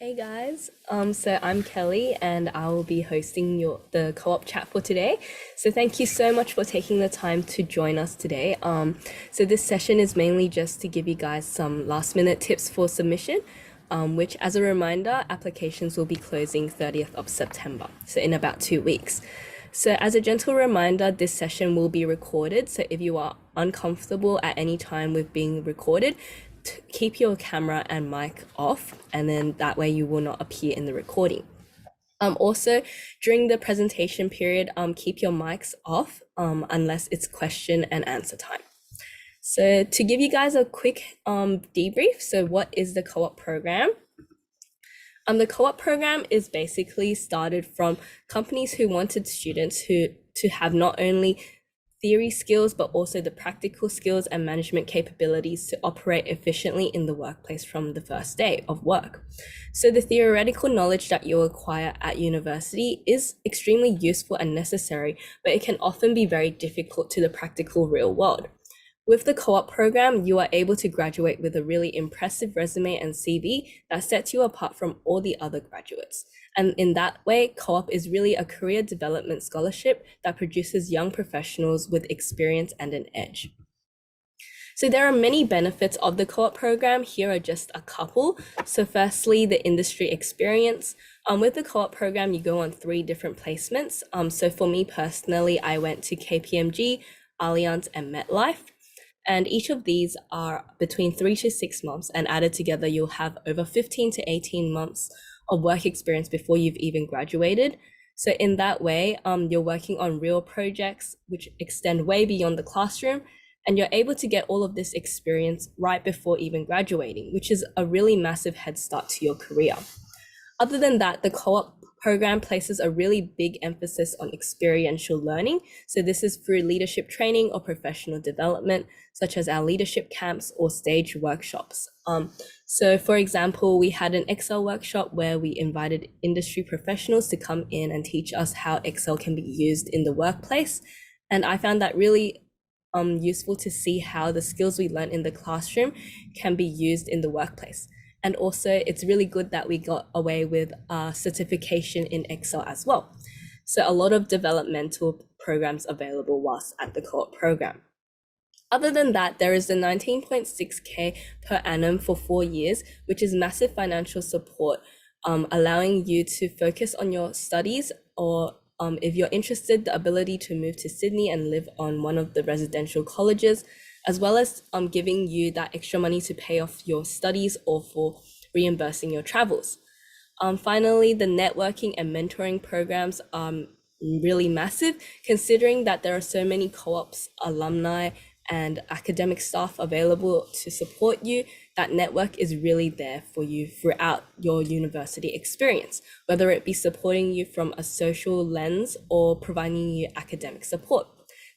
Hey guys, so I'm Kelly and I will be hosting the co-op chat for today. So thank you so much for taking the time to join us today. So this session is mainly just to give you guys some last minute tips for submission, which as a reminder, applications will be closing 30th of September, so in about 2 weeks. So as a gentle reminder, this session will be recorded. So if you are uncomfortable at any time with being recorded, keep your camera and mic off, and then that way you will not appear in the recording. Also, during the presentation period, keep your mics off unless it's question and answer time. So to give you guys a quick debrief, so what is the co-op program? The co-op program is basically started from companies who wanted students to have not only theory skills, but also the practical skills and management capabilities to operate efficiently in the workplace from the first day of work. So the theoretical knowledge that you acquire at university is extremely useful and necessary, but it can often be very difficult to the practical real world. With the co-op program, you are able to graduate with a really impressive resume and CV that sets you apart from all the other graduates. And in that way, co-op is really a career development scholarship that produces young professionals with experience and an edge. So there are many benefits of the co-op program. Here are just a couple. So firstly, the industry experience. With the co-op program, you go on 3 different placements. So for me personally, I went to KPMG, Allianz, and MetLife. And each of these are between 3 to 6 months, and added together, you'll have over 15 to 18 months of work experience before you've even graduated. So in that way, you're working on real projects which extend way beyond the classroom, and you're able to get all of this experience right before even graduating, which is a really massive head start to your career. Other than that, the co-op program places a really big emphasis on experiential learning. So this is through leadership training or professional development, such as our leadership camps or stage workshops. So for example, we had an Excel workshop where we invited industry professionals to come in and teach us how Excel can be used in the workplace. And I found that really useful to see how the skills we learned in the classroom can be used in the workplace. And also, it's really good that we got away with certification in Excel as well. So a lot of developmental programs available whilst at the co-op program. Other than that, there is the 19.6K per annum for 4 years, which is massive financial support, allowing you to focus on your studies, or if you're interested, the ability to move to Sydney and live on one of the residential colleges, as well as giving you that extra money to pay off your studies or for reimbursing your travels. Finally, the networking and mentoring programs are really massive, considering that there are so many co-ops, alumni, and academic staff available to support you. That network is really there for you throughout your university experience, whether it be supporting you from a social lens or providing you academic support.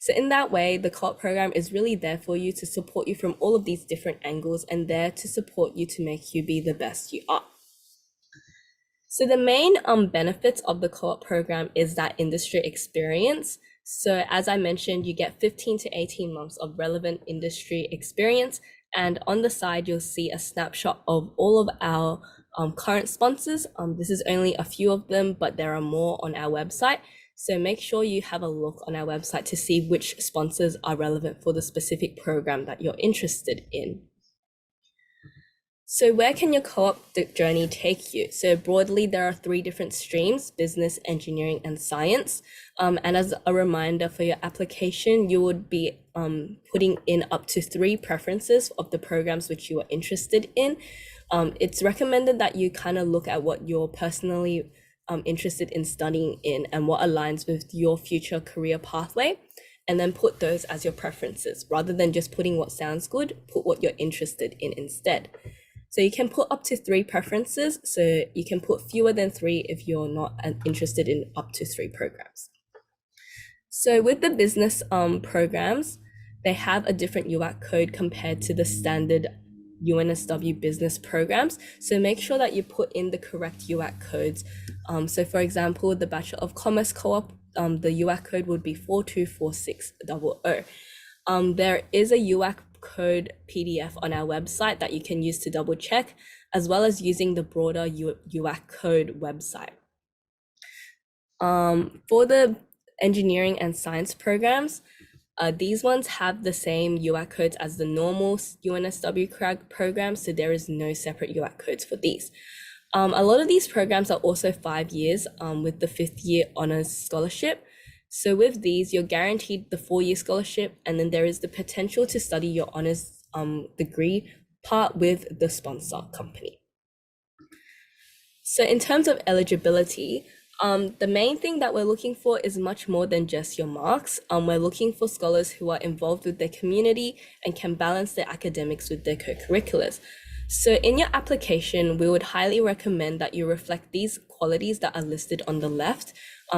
So in that way, the co-op program is really there for you to support you from all of these different angles, and there to support you to make you be the best you are. So the main benefits of the co-op program is that industry experience. So as I mentioned, you get 15 to 18 months of relevant industry experience. And on the side, you'll see a snapshot of all of our current sponsors. This is only a few of them, but there are more on our website. So make sure you have a look on our website to see which sponsors are relevant for the specific program that you're interested in. So where can your co-op journey take you? So broadly, there are 3 different streams: business, engineering, and science. And as a reminder for your application, you would be putting in up to 3 preferences of the programs which you are interested in. It's recommended that you kind of look at what you're personally interested in studying in and what aligns with your future career pathway, and then put those as your preferences. Rather than just putting what sounds good, put what you're interested in instead. So you can put up to 3 preferences. So you can put fewer than 3 if you're not interested in up to 3 programs. So with the business programs, they have a different UAC code compared to the standard UNSW business programs. So make sure that you put in the correct UAC codes. So for example, the Bachelor of Commerce co-op, the UAC code would be 424600. There is a UAC code PDF on our website that you can use to double check. as well as using the broader UAC code website. For the engineering and science programs, these ones have the same UAC codes as the normal UNSW program, so there is no separate UAC codes for these. A lot of these programs are also 5 years with the 5th year honors scholarship. So with these, you're guaranteed the 4-year scholarship, and then there is the potential to study your honors degree part with the sponsor company. So in terms of eligibility, the main thing that we're looking for is much more than just your marks. We're looking for scholars who are involved with their community and can balance their academics with their co-curriculars. So in your application, we would highly recommend that you reflect these qualities that are listed on the left,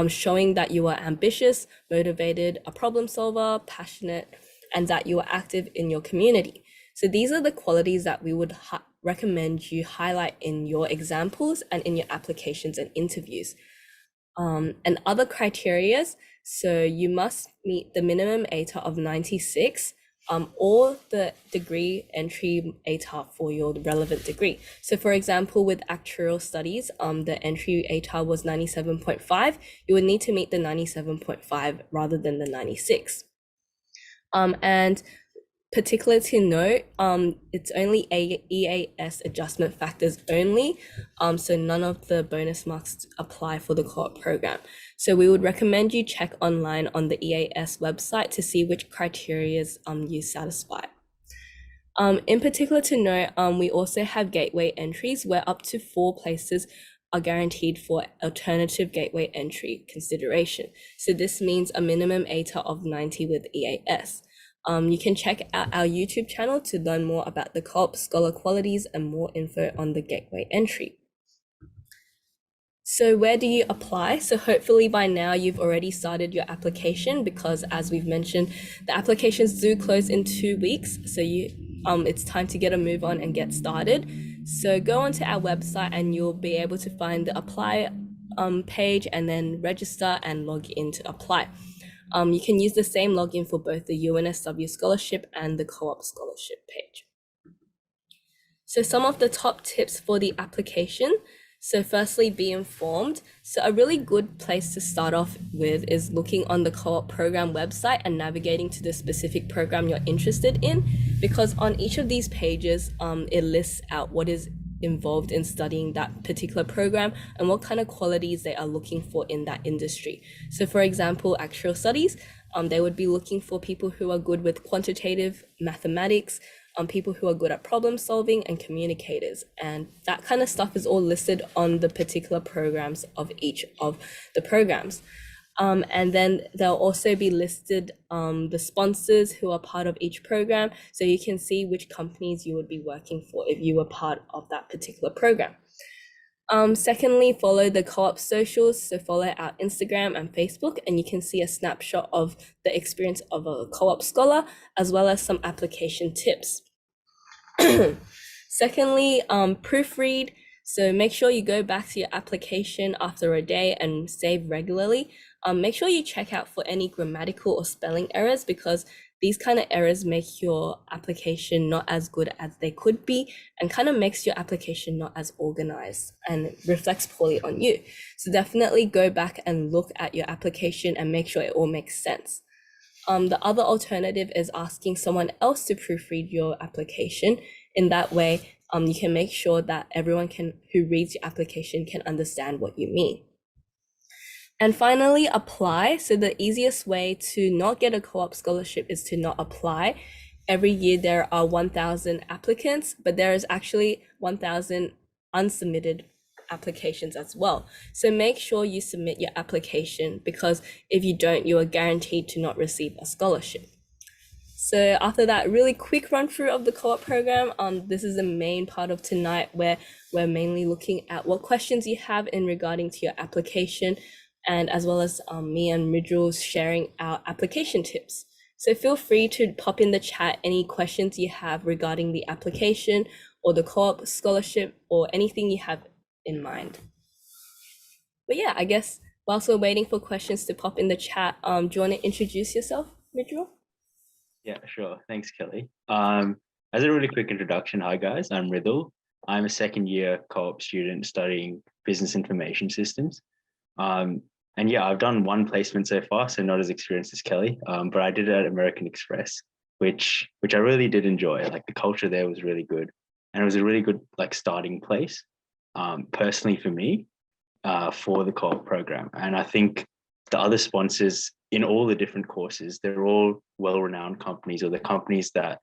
showing that you are ambitious, motivated, a problem solver, passionate, and that you are active in your community. So these are the qualities that we would recommend you highlight in your examples and in your applications and interviews. And other criterias, so you must meet the minimum ATAR of 96 or the degree entry ATAR for your relevant degree. So for example, with actuarial studies, the entry ATAR was 97.5. You would need to meet the 97.5 rather than the 96. And particular to note, it's only EAS adjustment factors only, so none of the bonus marks apply for the co-op program. So we would recommend you check online on the EAS website to see which criteria you satisfy. In particular to note, we also have gateway entries where up to 4 places are guaranteed for alternative gateway entry consideration. So this means a minimum ATAR of 90 with EAS. You can check out our YouTube channel to learn more about the co-op scholar qualities and more info on the gateway entry. So where do you apply? So hopefully by now you've already started your application, because as we've mentioned, the applications do close in 2 weeks. So it's time to get a move on and get started. So go onto our website and you'll be able to find the apply page and then register and log in to apply. You can use the same login for both the UNSW scholarship and the co-op scholarship page. So some of the top tips for the application. So firstly, be informed. So a really good place to start off with is looking on the co-op program website and navigating to the specific program you're interested in, because on each of these pages, it lists out what is involved in studying that particular program and what kind of qualities they are looking for in that industry. So for example, actuarial studies, they would be looking for people who are good with quantitative mathematics, people who are good at problem solving and communicators. And that kind of stuff is all listed on the particular programs of each of the programs. And then there'll also be listed the sponsors who are part of each program, so you can see which companies you would be working for if you were part of that particular program. Secondly, follow the co-op socials, so follow our Instagram and Facebook, and you can see a snapshot of the experience of a co-op scholar, as well as some application tips. Secondly, proofread. So make sure you go back to your application after a day and save regularly. Make sure you check out for any grammatical or spelling errors, because these kind of errors make your application not as good as they could be and kind of makes your application not as organized and reflects poorly on you. So definitely go back and look at your application and make sure it all makes sense. The other alternative is asking someone else to proofread your application. In that way, you can make sure that everyone who reads your application can understand what you mean. And finally, apply. So the easiest way to not get a co-op scholarship is to not apply. Every year there are 1,000 applicants, but there is actually 1,000 unsubmitted applications as well. So make sure you submit your application, because if you don't, you are guaranteed to not receive a scholarship. So after that really quick run through of the co-op program, this is the main part of tonight, where we're mainly looking at what questions you have in regarding to your application, and as well as me and Mridul sharing our application tips. So feel free to pop in the chat any questions you have regarding the application or the co-op scholarship or anything you have in mind. But yeah, I guess whilst we're waiting for questions to pop in the chat, do you want to introduce yourself, Mridul? Yeah, sure. Thanks, Kelly. As a really quick introduction, hi guys, I'm Ridul. I'm a second year co-op student studying business information systems. Um, and yeah, I've done one placement so far, so not as experienced as Kelly, but I did it at American Express, which I really did enjoy. Like the culture there was really good, and it was a really good like starting place, personally for me, for the co-op program. And I think the other sponsors in all the different courses, they're all well-renowned companies, or the companies that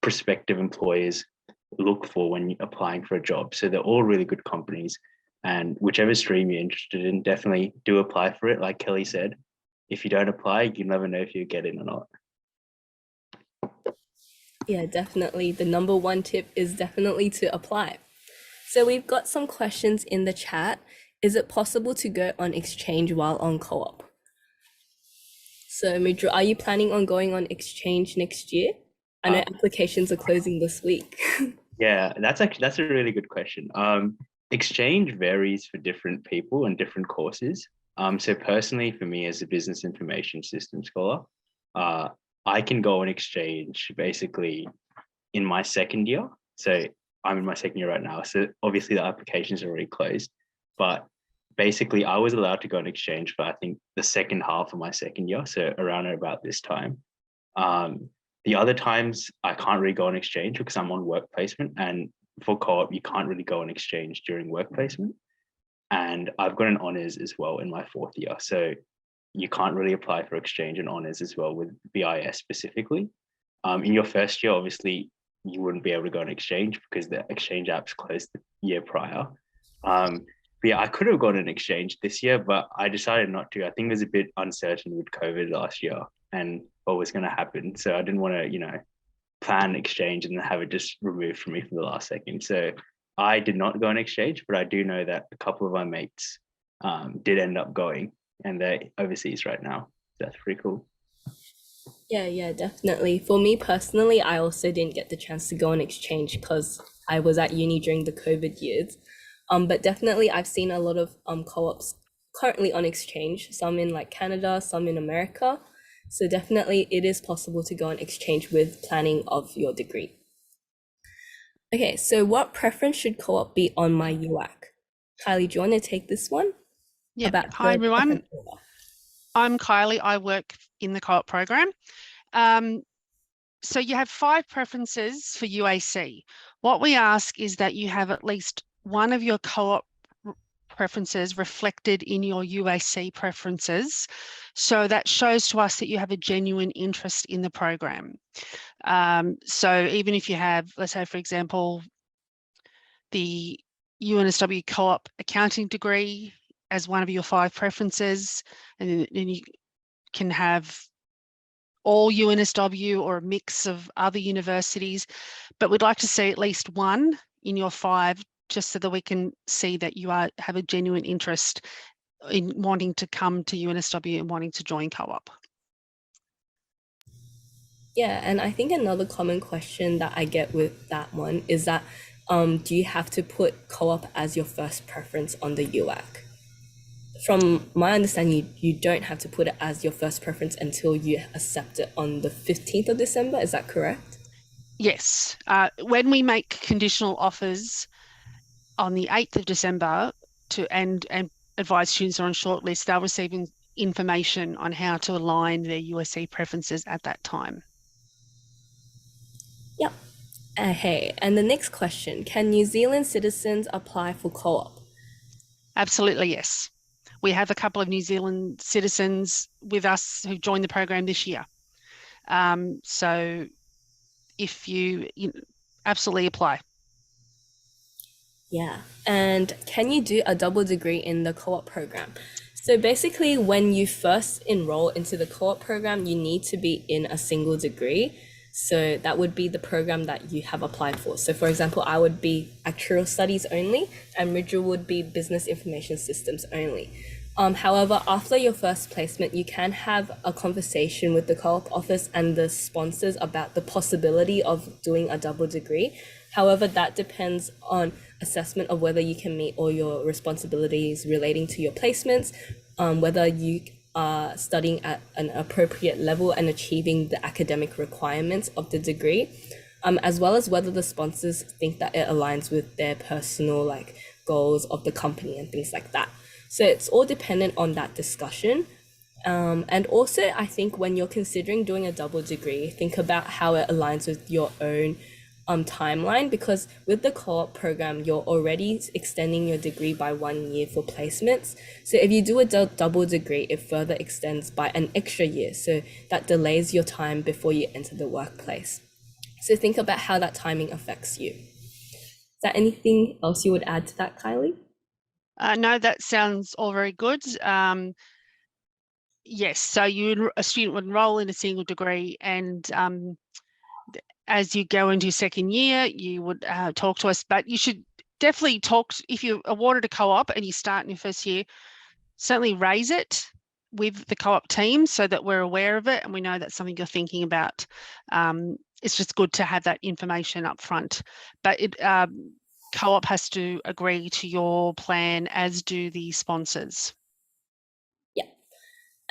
prospective employers look for when applying for a job. So they're all really good companies. And whichever stream you're interested in, definitely do apply for it. Like Kelly said, if you don't apply, you never know if you get in or not. Yeah, definitely. The number one tip is definitely to apply. So we've got some questions in the chat. Is it possible to go on exchange while on co-op? So Midra, are you planning on going on exchange next year? I know applications are closing this week. Yeah, that's a really good question. Exchange varies for different people and different courses. So personally, for me as a business information system scholar, I can go on exchange basically in my second year. So I'm in my second year right now. So obviously the applications are already closed, but basically I was allowed to go on exchange for I think the second half of my second year. So around about this time. The other times I can't really go on exchange because I'm on work placement, and for co-op, you can't really go on exchange during work placement. And I've got an honors as well in my fourth year. So you can't really apply for exchange and honors as well with BIS specifically. In your first year, obviously, you wouldn't be able to go on exchange because the exchange apps closed the year prior. But yeah, I could have gone an exchange this year, but I decided not to. I think it was a bit uncertain with COVID last year and what was going to happen. So I didn't want to, plan exchange and then have it just removed from me for the last second. So I did not go on exchange, but I do know that a couple of my mates did end up going, and they're overseas right now. That's pretty cool. Yeah, definitely. For me personally, I also didn't get the chance to go on exchange because I was at uni during the COVID years. But definitely I've seen a lot of co-ops currently on exchange, some in like Canada, some in America. So definitely it is possible to go on exchange with planning of your degree. Okay, so what preference should co-op be on my UAC? Kylie, do you want to take this one? Yeah. About Hi, the everyone. preference order. I'm Kylie. I work in the co-op program. So you have 5 preferences for UAC. What we ask is that you have at least one of your co-op preferences reflected in your UAC preferences. So that shows to us that you have a genuine interest in the program. So even if you have, let's say, for example, the UNSW co-op accounting degree as one of your 5 preferences, and then you can have all UNSW or a mix of other universities, but we'd like to see at least one in your 5 just so that we can see that you have a genuine interest in wanting to come to UNSW and wanting to join co-op. Yeah, and I think another common question that I get with that one is that do you have to put co-op as your first preference on the UAC? From my understanding, you don't have to put it as your first preference until you accept it on the 15th of December. Is that correct? Yes. When we make conditional offers on the 8th of December and advise students are on shortlist, they'll receive information on how to align their USC preferences at that time. Yep. Hey, and the next question, can New Zealand citizens apply for co-op? Absolutely, yes. We have a couple of New Zealand citizens with us who joined the program this year. So if you absolutely apply. Yeah, and can you do a double degree in the co-op program? So basically, when you first enroll into the co-op program, you need to be in a single degree. So that would be the program that you have applied for. So for example, I would be actuarial studies only, and Ridra would be business information systems only. However, after your first placement, you can have a conversation with the co-op office and the sponsors about the possibility of doing a double degree. However, that depends on assessment of whether you can meet all your responsibilities relating to your placements, whether you are studying at an appropriate level and achieving the academic requirements of the degree. as well as whether the sponsors think that it aligns with their personal like goals of the company and things like that. So it's all dependent on that discussion. And also, I think when you're considering doing a double degree, think about how it aligns with your own timeline, because with the co-op program, you're already extending your degree by 1 year for placements. So if you do a double degree, it further extends by an extra year. So that delays your time before you enter the workplace. So think about how that timing affects you. Is there anything else you would add to that, Kylie? No, that sounds all very good. Yes, so a student would enroll in a single degree, and as you go into your second year, you would talk to us, but you should definitely talk, if you're awarded a co-op and you start in your first year, certainly raise it with the co-op team so that we're aware of it and we know that's something you're thinking about. It's just good to have that information up front, but co-op has to agree to your plan, as do the sponsors.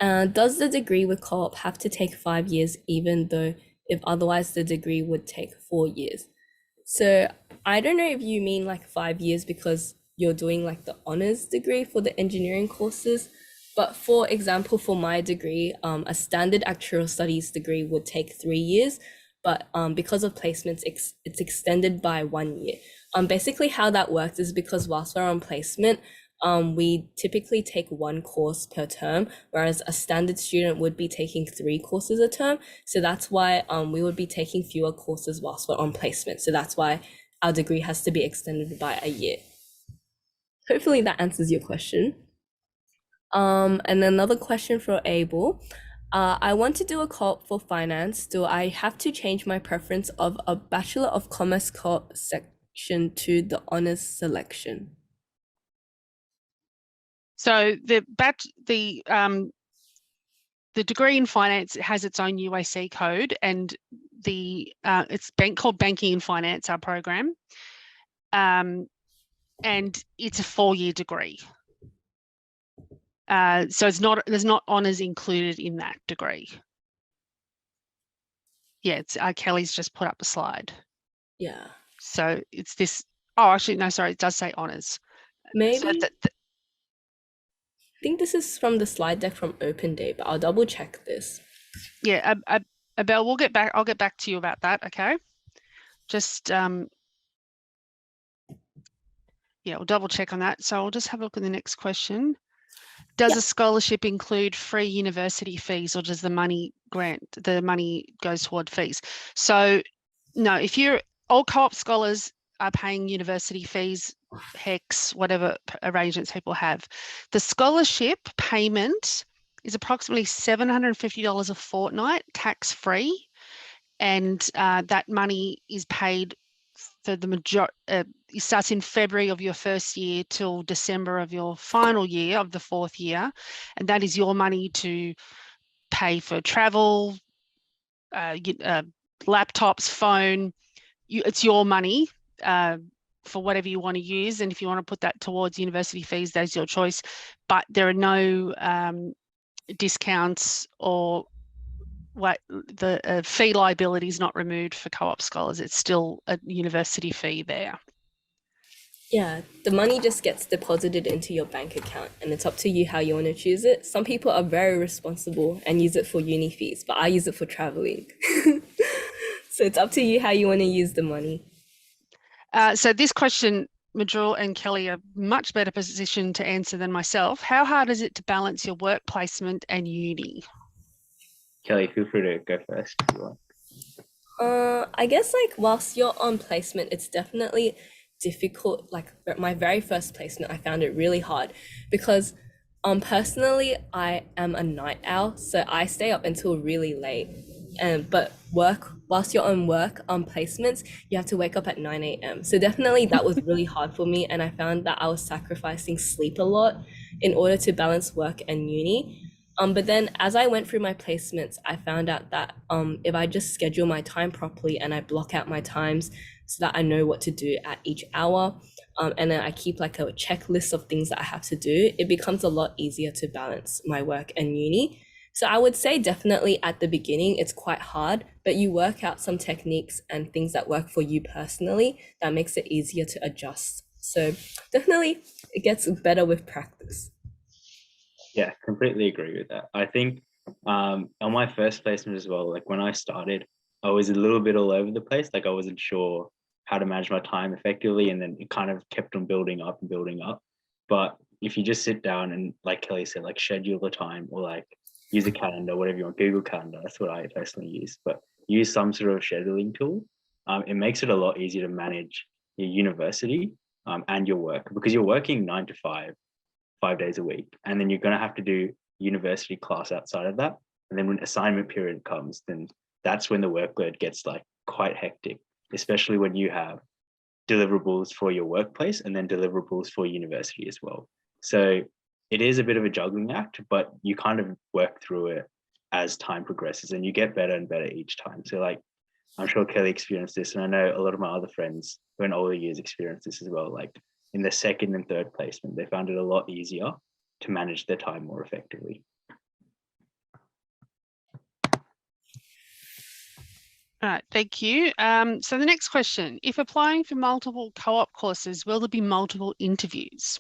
Does the degree with co-op have to take 5 years, even though if otherwise the degree would take 4 years? So I don't know if you mean like 5 years because you're doing like the honors degree for the engineering courses, but for example, for my degree, a standard actuarial studies degree would take 3 years, but because of placements, it's extended by 1 year. Basically how that works is because whilst we're on placement, we typically take one course per term, whereas a standard student would be taking 3 courses a term. So that's why we would be taking fewer courses whilst we're on placement. So that's why our degree has to be extended by a year. Hopefully that answers your question. And another question for Abel. I want to do a co-op for finance. Do I have to change my preference of a Bachelor of Commerce co-op section to the honors selection? So the degree in finance has its own UAC code, and it's called Banking and Finance, our program, and it's a 4-year degree. So there's not honors included in that degree. Yeah, it's Kelly's just put up a slide. Yeah. So it's this. Oh, actually, no, sorry, it does say honors. Maybe. So I think this is from the slide deck from Open Day, but I'll double check this. Yeah, Abel, I'll get back to you about that. Okay. Just yeah, we'll double check on that. So I'll just have a look at the next question. Does a scholarship include free university fees, or does the money goes toward fees? So no, if all co-op scholars are paying university fees, HECS, whatever arrangements people have. The scholarship payment is approximately $750 a fortnight, tax-free, and that money is paid for the majority. It starts in February of your first year till December of your final year of the 4th year, and that is your money to pay for travel, laptops, phone. It's your money for whatever you want to use, and if you want to put that towards university fees, that's your choice. But there are no discounts or the fee liability is not removed for co-op scholars. It's still a university fee there. Yeah, the money just gets deposited into your bank account, and it's up to you how you want to choose it. Some people are very responsible and use it for uni fees, but I use it for traveling. So it's up to you how you want to use the money. So this question, Madrul and Kelly are much better positioned to answer than myself. How hard is it to balance your work placement and uni? Kelly, feel free to go first if you want. I guess like whilst you're on placement, it's definitely difficult. Like my very first placement, I found it really hard because personally I am a night owl, so I stay up until really late. But whilst you're on work on placements, you have to wake up at 9 a.m. So definitely that was really hard for me, and I found that I was sacrificing sleep a lot in order to balance work and uni. But then as I went through my placements, I found out that if I just schedule my time properly and I block out my times so that I know what to do at each hour, and then I keep like a checklist of things that I have to do, it becomes a lot easier to balance my work and uni. So I would say definitely at the beginning, it's quite hard, but you work out some techniques and things that work for you personally that makes it easier to adjust. So definitely it gets better with practice. Yeah, completely agree with that. I think on my first placement as well, like when I started, I was a little bit all over the place. Like I wasn't sure how to manage my time effectively, and then it kind of kept on building up and building up. But if you just sit down and, like Kelly said, like schedule the time or like use a calendar, whatever you want, Google Calendar, that's what I personally use. But use some sort of scheduling tool. It makes it a lot easier to manage your university and your work, because you're working 9 to 5, 5 days a week, and then you're going to have to do university class outside of that. And then when assignment period comes, then that's when the workload gets like quite hectic, especially when you have deliverables for your workplace and then deliverables for university as well. So it is a bit of a juggling act, but you kind of work through it as time progresses and you get better and better each time. So like, I'm sure Kelly experienced this, and I know a lot of my other friends who in older years experienced this as well. Like in the second and third placement, they found it a lot easier to manage their time more effectively. All right, thank you. So the next question, if applying for multiple co-op courses, will there be multiple interviews?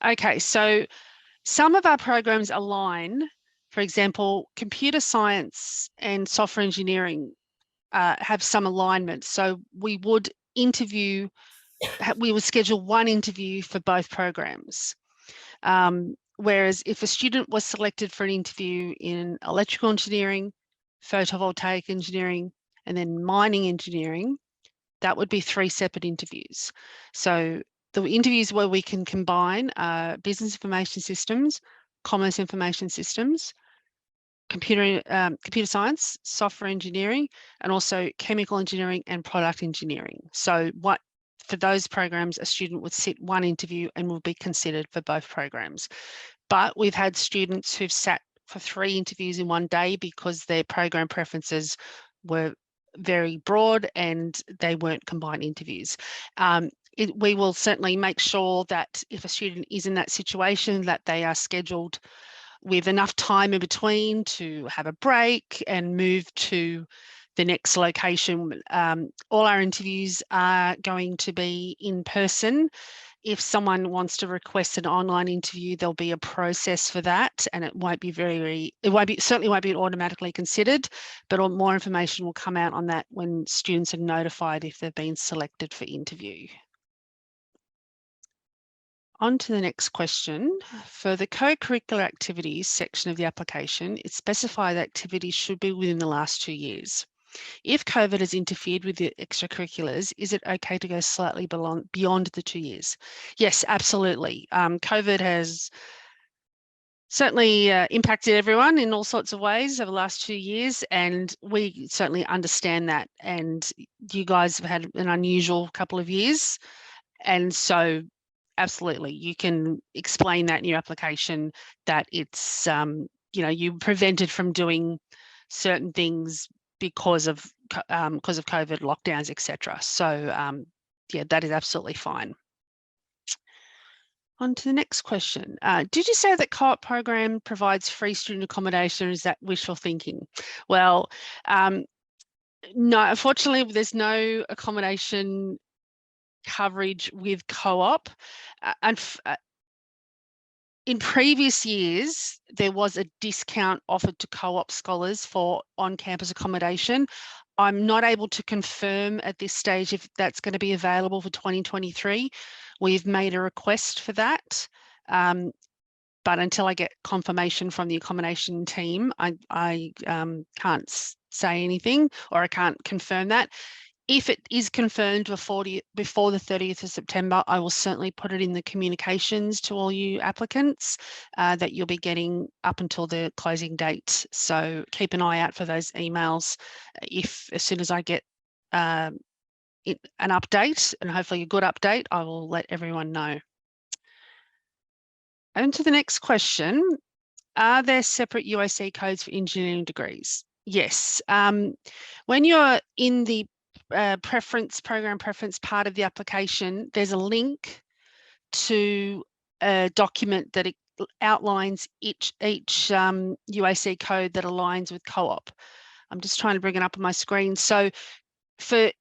Okay, so some of our programs align. For example, computer science and software engineering have some alignment. So we would schedule one interview for both programs. Whereas if a student was selected for an interview in electrical engineering, photovoltaic engineering, and then mining engineering, that would be 3 separate interviews. So the interviews where we can combine business information systems, commerce information systems, computer science, software engineering, and also chemical engineering and product engineering. So for those programs, a student would sit one interview and will be considered for both programs. But we've had students who've sat for 3 interviews in one day because their program preferences were very broad and they weren't combined interviews. We will certainly make sure that if a student is in that situation, that they are scheduled with enough time in between to have a break and move to the next location. All our interviews are going to be in person. If someone wants to request an online interview, there'll be a process for that, and it certainly won't be automatically considered, but more information will come out on that when students are notified if they've been selected for interview. On to the next question. For the co-curricular activities section of the application, it specifies activities should be within the last 2 years. If COVID has interfered with the extracurriculars, is it okay to go slightly beyond the 2 years? Yes, absolutely. COVID has certainly impacted everyone in all sorts of ways over the last 2 years, and we certainly understand that. And you guys have had an unusual couple of years, and so absolutely, you can explain that in your application that it's you're prevented from doing certain things because of COVID lockdowns, etc. So yeah, that is absolutely fine. On to the next question. Did you say that co-op program provides free student accommodation, or is that wishful thinking? Well, no, unfortunately, there's no accommodation coverage with co-op. In previous years, there was a discount offered to co-op scholars for on-campus accommodation. I'm not able to confirm at this stage if that's going to be available for 2023. We've made a request for that, but until I get confirmation from the accommodation team, I can't say anything, or I can't confirm that. If it is confirmed before the 30th of September, I will certainly put it in the communications to all you applicants that you'll be getting up until the closing date. So keep an eye out for those emails. As soon as I get an update, and hopefully a good update, I will let everyone know. And to the next question, are there separate UAC codes for engineering degrees? Yes. When you're in the program preference part of the application, there's a link to a document that outlines each UAC code that aligns with co-op. I'm just trying to bring it up on my screen. So for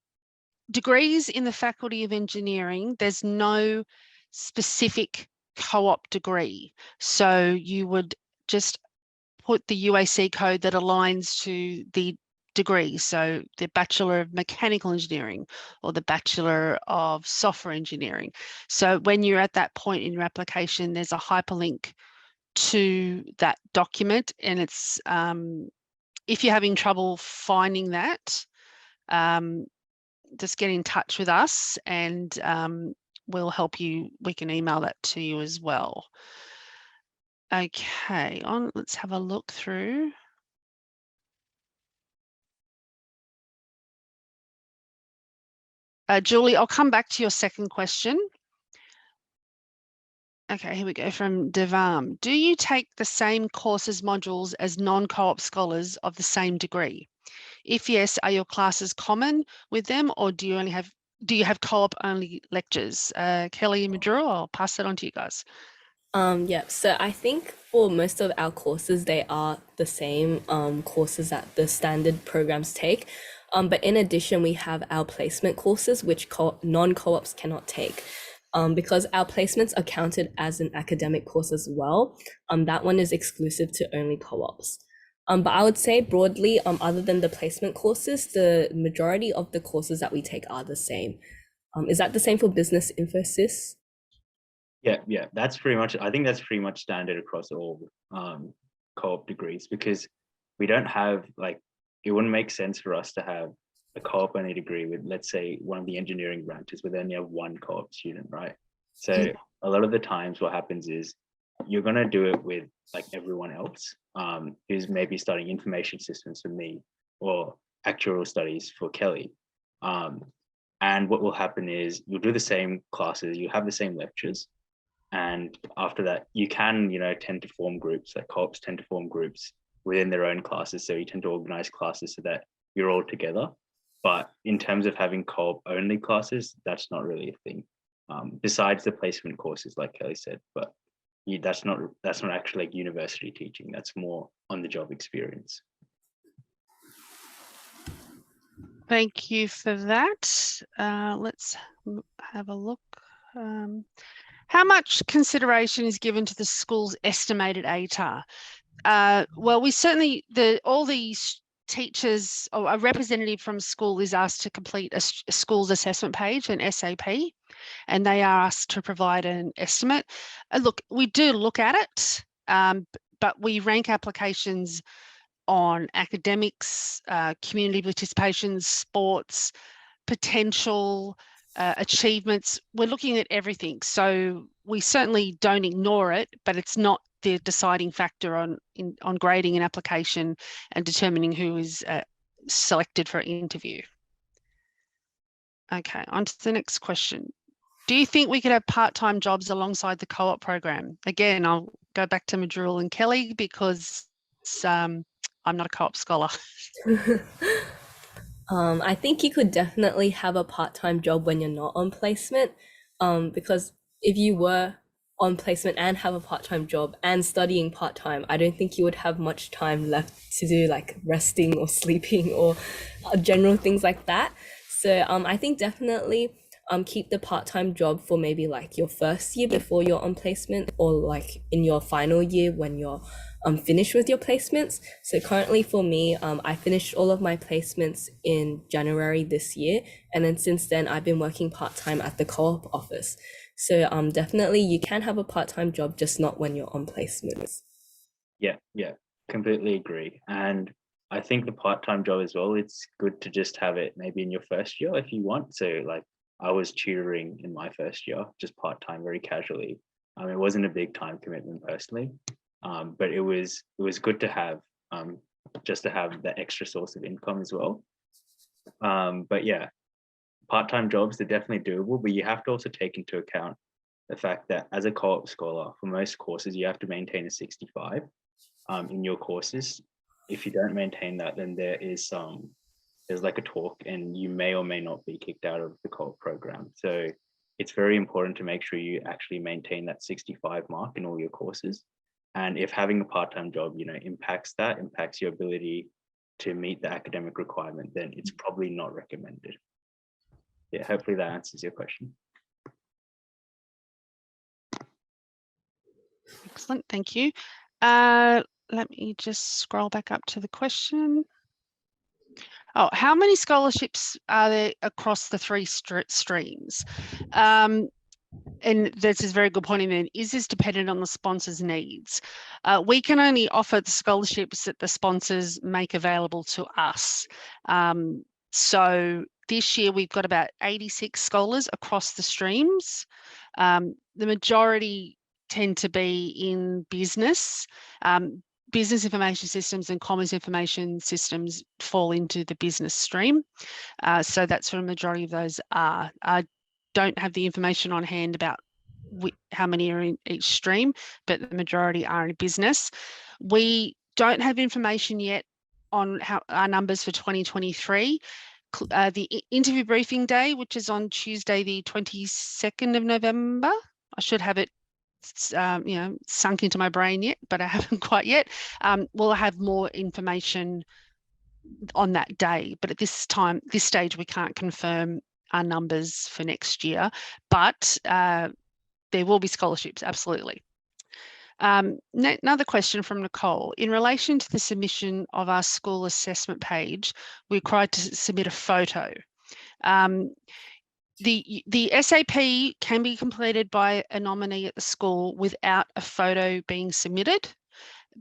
degrees in the Faculty of Engineering, there's no specific co-op degree. So you would just put the UAC code that aligns to the degree. So the Bachelor of Mechanical Engineering or the Bachelor of Software Engineering. So when you're at that point in your application, there's a hyperlink to that document, and it's if you're having trouble finding that, just get in touch with us and we'll help you. We can email that to you as well. Okay, let's have a look through. Julie, I'll come back to your second question. Okay, here we go from Devam. Do you take the same courses modules as non-co-op scholars of the same degree? If yes, are your classes common with them, or do you have co-op only lectures? Kelly and Maduro, I'll pass that on to you guys. Yeah, so I think for most of our courses, they are the same courses that the standard programs take. But in addition, we have our placement courses, which non-co-ops cannot take. Because our placements are counted as an academic course as well. That one is exclusive to only co-ops. But I would say broadly, other than the placement courses, the majority of the courses that we take are the same. Is that the same for business infosys? Yeah, that's pretty much, I think that's pretty much standard across all co-op degrees, because we don't have, like, it wouldn't make sense for us to have a co-op only degree with, let's say, one of the engineering branches where they only have one co-op student, right? So a lot of the times what happens is you're going to do it with like everyone else who's maybe studying information systems for me or actuarial studies for Kelly. And what will happen is you'll do the same classes, you have the same lectures, and after that, you can, tend to form groups, like co-ops tend to form groups within their own classes. So you tend to organize classes so that you're all together. But in terms of having co-op only classes, that's not really a thing. Besides the placement courses, like Kelly said, but that's not actually like university teaching. That's more on the job experience. Thank you for that. Let's have a look. How much consideration is given to the school's estimated ATAR? Well, we certainly, all these teachers or a representative from school is asked to complete a school's assessment page, an SAP, and they are asked to provide an estimate. Look, we do look at it, but we rank applications on academics, community participation, sports, potential, achievements. We're looking at everything. So we certainly don't ignore it, but it's not the deciding factor on grading an application and determining who is selected for an interview. Okay, on to the next question. Do you think we could have part-time jobs alongside the co-op program? Again, I'll go back to Madrul and Kelly because I'm not a co-op scholar. I think you could definitely have a part-time job when you're not on placement, because if you were on placement and have a part-time job and studying part-time, I don't think you would have much time left to do like resting or sleeping or general things like that. So I think definitely keep the part-time job for maybe like your first year before you're on placement, or like in your final year when you're finished with your placements. So currently for me, I finished all of my placements in January this year, and then since then I've been working part-time at the co-op office. So definitely you can have a part-time job, just not when you're on placements. Yeah, completely agree. And I think the part-time job as well, it's good to just have it maybe in your first year if you want. So like I was tutoring in my first year, just part-time, very casually. It wasn't a big time commitment personally, but it was good to have, just to have the extra source of income as well. But yeah, part-time jobs are definitely doable, but you have to also take into account the fact that as a co-op scholar, for most courses, you have to maintain a 65 in your courses. If you don't maintain that, then there's like a talk and you may or may not be kicked out of the co-op program. So it's very important to make sure you actually maintain that 65 mark in all your courses. And if having a part-time job, impacts your ability to meet the academic requirement, then it's probably not recommended. Yeah, hopefully that answers your question. Excellent, thank you. Let me just scroll back up to the question. Oh, how many scholarships are there across the three streams? And this is a very good point in there. Is this dependent on the sponsor's needs? We can only offer the scholarships that the sponsors make available to us. So this year we've got about 86 scholars across the streams. The majority tend to be in business. Business information systems and commerce information systems fall into the business stream. So that's where the majority of those are. I don't have the information on hand about how many are in each stream, but the majority are in business. We don't have information yet on how our numbers for 2023. The interview briefing day, which is on Tuesday, the 22nd of November. I should have it sunk into my brain yet, but I haven't quite yet. We'll have more information on that day, but at this stage, we can't confirm our numbers for next year, but there will be scholarships, absolutely. Another question from Nicole. In relation to the submission of our school assessment page, we're required to submit a photo. The SAP can be completed by a nominee at the school without a photo being submitted,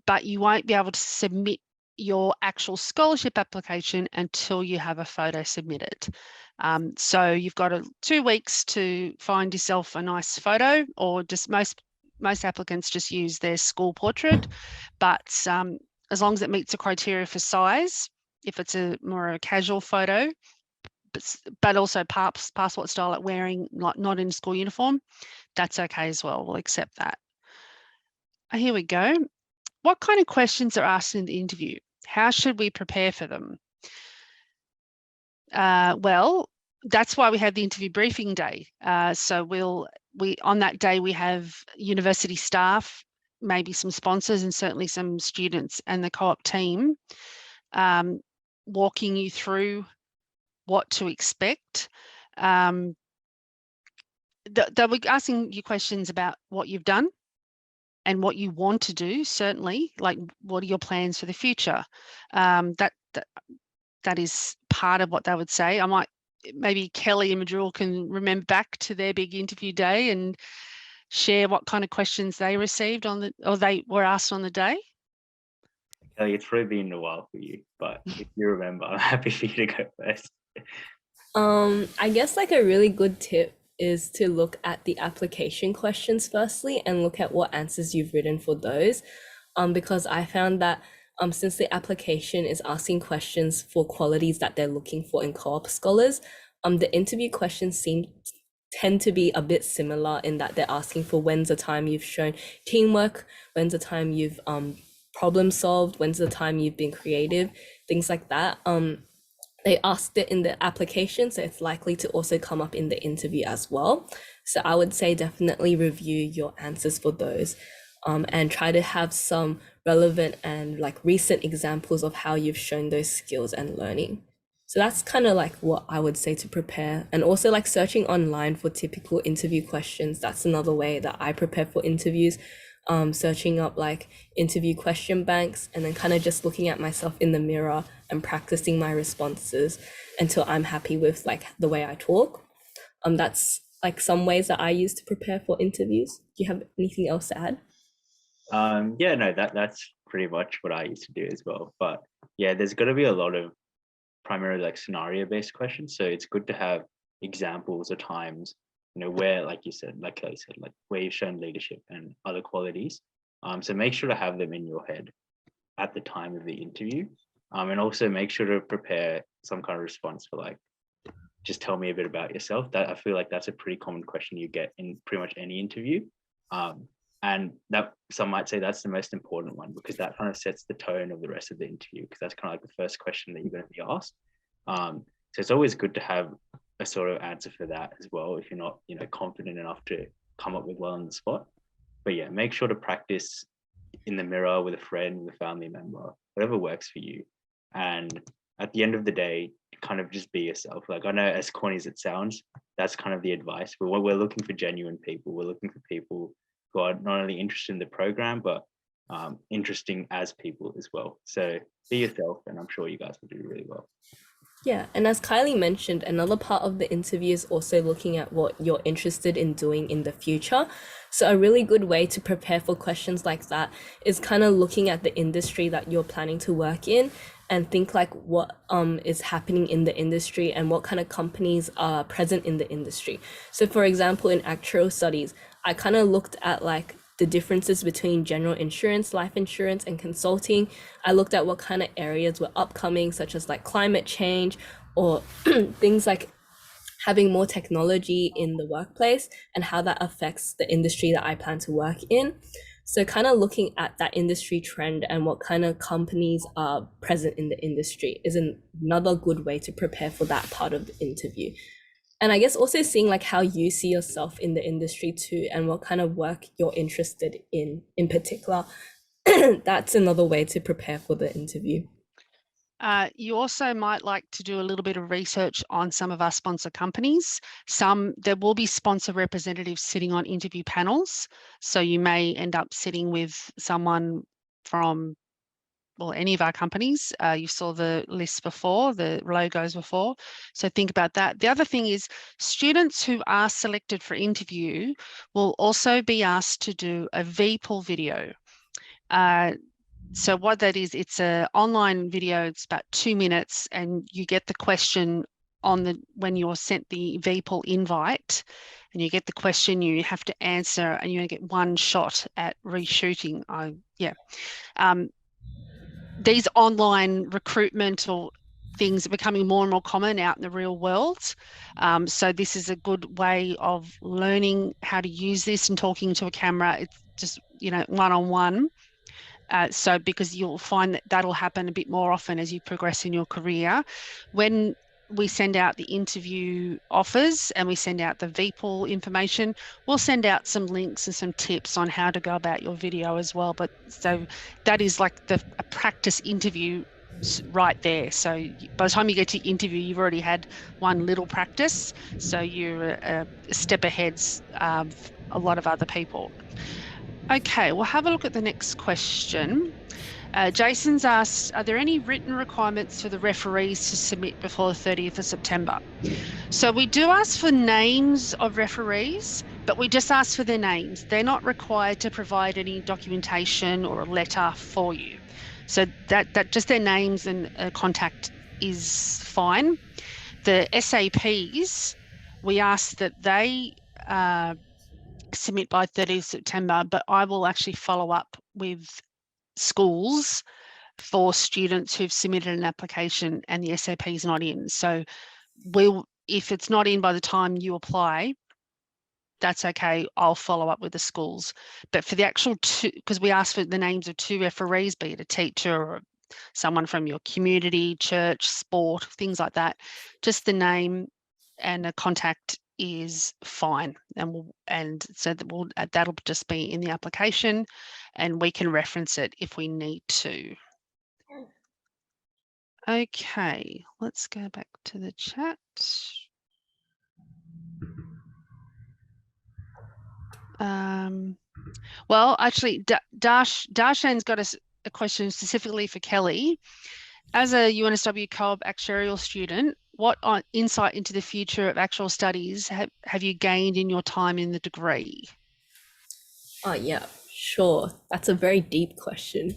but you won't be able to submit your actual scholarship application until you have a photo submitted. So you've got 2 weeks to find yourself a nice photo, or just most applicants just use their school portrait, but as long as it meets the criteria for size, if it's a more casual photo, but also passport style, like wearing not in school uniform, that's okay as well. We'll accept that. Here we go. What kind of questions are asked in the interview? How should we prepare for them? Well, that's why we have the interview briefing day. So on that day, we have university staff, maybe some sponsors, and certainly some students and the co-op team walking you through what to expect. They'll be asking you questions about what you've done and what you want to do, certainly, like what are your plans for the future? That is part of what they would say. Maybe Kelly and Madrul can remember back to their big interview day and share what kind of questions they received or they were asked on the day. Kelly, it's probably been a while for you, but if you remember, I'm happy for you to go first. I guess like a really good tip is to look at the application questions firstly and look at what answers you've written for those. Because I found that since the application is asking questions for qualities that they're looking for in co-op scholars, the interview questions tend to be a bit similar in that they're asking for when's the time you've shown teamwork, when's the time you've problem solved, when's the time you've been creative, things like that. They asked it in the application, so it's likely to also come up in the interview as well. So I would say definitely review your answers for those, and try to have some relevant and like recent examples of how you've shown those skills and learning. So that's kind of like what I would say to prepare. And also like searching online for typical interview questions. That's another way that I prepare for interviews. Searching up like interview question banks and then kind of just looking at myself in the mirror and practicing my responses until I'm happy with like the way I talk. That's like some ways that I use to prepare for interviews. Do you have anything else to add? Yeah, no, that's pretty much what I used to do as well. But yeah, there's got to be a lot of primarily like scenario-based questions. So it's good to have examples or times, where, like you said, like I said, like where you've shown leadership and other qualities. So make sure to have them in your head at the time of the interview. And also make sure to prepare some kind of response for like, just tell me a bit about yourself. That I feel like that's a pretty common question you get in pretty much any interview. And that some might say that's the most important one because that kind of sets the tone of the rest of the interview because that's kind of like the first question that you're going to be asked. So it's always good to have a sort of answer for that as well if you're not, confident enough to come up with one on the spot. But yeah, make sure to practice in the mirror with a friend, with a family member, whatever works for you. And at the end of the day, kind of just be yourself. Like, I know, as corny as it sounds, that's kind of the advice. But we're looking for genuine people. We're looking for people who are not only interested in the program, but interesting as people as well. So be yourself, and I'm sure you guys will do really well. Yeah, and as Kylie mentioned, another part of the interview is also looking at what you're interested in doing in the future. So a really good way to prepare for questions like that is kind of looking at the industry that you're planning to work in and think like what is happening in the industry and what kind of companies are present in the industry. So for example, in actuarial studies, I kind of looked at like the differences between general insurance, life insurance, and consulting. I looked at what kind of areas were upcoming, such as like climate change or things like having more technology in the workplace and how that affects the industry that I plan to work in. So kind of looking at that industry trend and what kind of companies are present in the industry is another good way to prepare for that part of the interview. And I guess also seeing like how you see yourself in the industry too and what kind of work you're interested in particular. That's another way to prepare for the interview. You also might like to do a little bit of research on some of our sponsor companies. There will be sponsor representatives sitting on interview panels. So you may end up sitting with someone from, well, any of our companies. You saw the lists before, the logos before. So think about that. The other thing is students who are selected for interview will also be asked to do a VPOL video. So what that is, it's an online video. It's about 2 minutes, and you get the question when you're sent the VPOL invite, and you get the question you have to answer, and you get one shot at reshooting. These online recruitment or things are becoming more and more common out in the real world. So this is a good way of learning how to use this and talking to a camera. It's just, one-on-one. So because you'll find that that'll happen a bit more often as you progress in your career. When we send out the interview offers and we send out the VPOL information, we'll send out some links and some tips on how to go about your video as well. But so that is like a practice interview right there. So by the time you get to interview, you've already had one little practice. So you're a step ahead of a lot of other people. Okay, we'll have a look at the next question. Jason's asked, are there any written requirements for the referees to submit before the 30th of September? So we do ask for names of referees, but we just ask for their names. They're not required to provide any documentation or a letter for you. So that just their names and contact is fine. The SAPs, we ask that they submit by 30th September, but I will actually follow up with schools for students who've submitted an application and the SAP is not in. So if it's not in by the time you apply, that's okay. I'll follow up with the schools. But for the actual two, because we ask for the names of 2 referees, be it a teacher or someone from your community, church, sport, things like that, just the name and a contact is fine, and so that'll just be in the application, and we can reference it if we need to. Okay, let's go back to the chat. Well, actually, Darshan's got a question specifically for Kelly. As a UNSW Co-op actuarial student, what insight into the future of actual studies have you gained in your time in the degree? Oh, yeah, sure. That's a very deep question.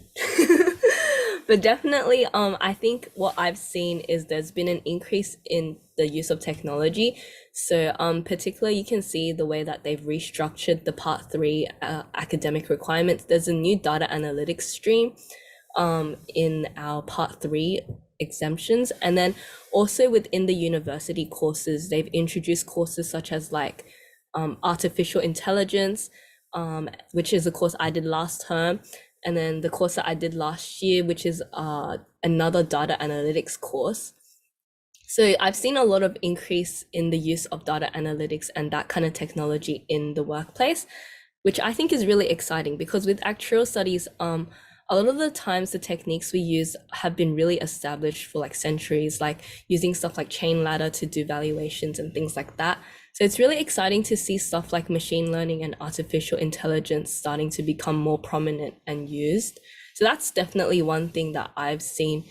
But definitely, I think what I've seen is there's been an increase in the use of technology. So, particularly, you can see the way that they've restructured the Part 3 academic requirements. There's a new data analytics stream in our Part 3 exemptions. And then also within the university courses, they've introduced courses such as like artificial intelligence, which is a course I did last term. And then the course that I did last year, which is another data analytics course. So I've seen a lot of increase in the use of data analytics and that kind of technology in the workplace, which I think is really exciting because with actuarial studies, a lot of the times the techniques we use have been really established for like centuries, like using stuff like chain ladder to do valuations and things like that. So it's really exciting to see stuff like machine learning and artificial intelligence starting to become more prominent and used. So that's definitely one thing that I've seen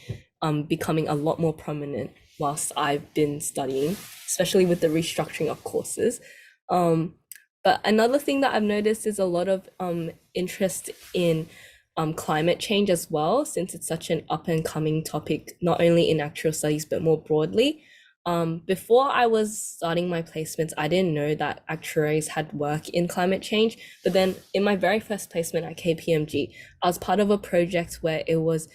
becoming a lot more prominent whilst I've been studying, especially with the restructuring of courses. But another thing that I've noticed is a lot of interest in climate change as well, since it's such an up and coming topic, not only in actuarial studies, but more broadly. Before I was starting my placements, I didn't know that actuaries had work in climate change. But then in my very first placement at KPMG, I was part of a project where it was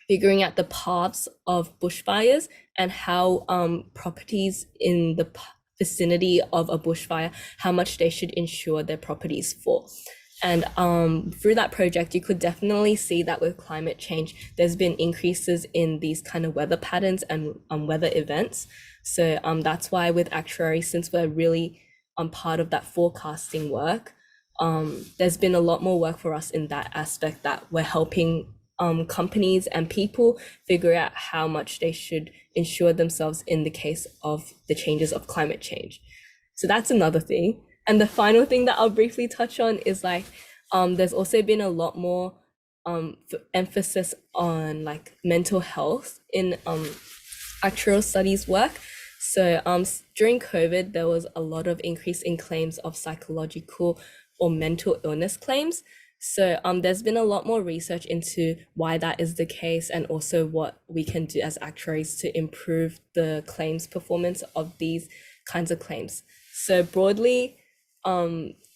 figuring out the paths of bushfires and how properties in the vicinity of a bushfire, how much they should insure their properties for. And through that project, you could definitely see that with climate change, there's been increases in these kind of weather patterns and weather events. So that's why with actuary, since we're really part of that forecasting work, there's been a lot more work for us in that aspect that we're helping companies and people figure out how much they should insure themselves in the case of the changes of climate change. So that's another thing. And the final thing that I'll briefly touch on is like, there's also been a lot more emphasis on like mental health in actuarial studies work. So during COVID, there was a lot of increase in claims of psychological or mental illness claims. So there's been a lot more research into why that is the case and also what we can do as actuaries to improve the claims performance of these kinds of claims. So broadly,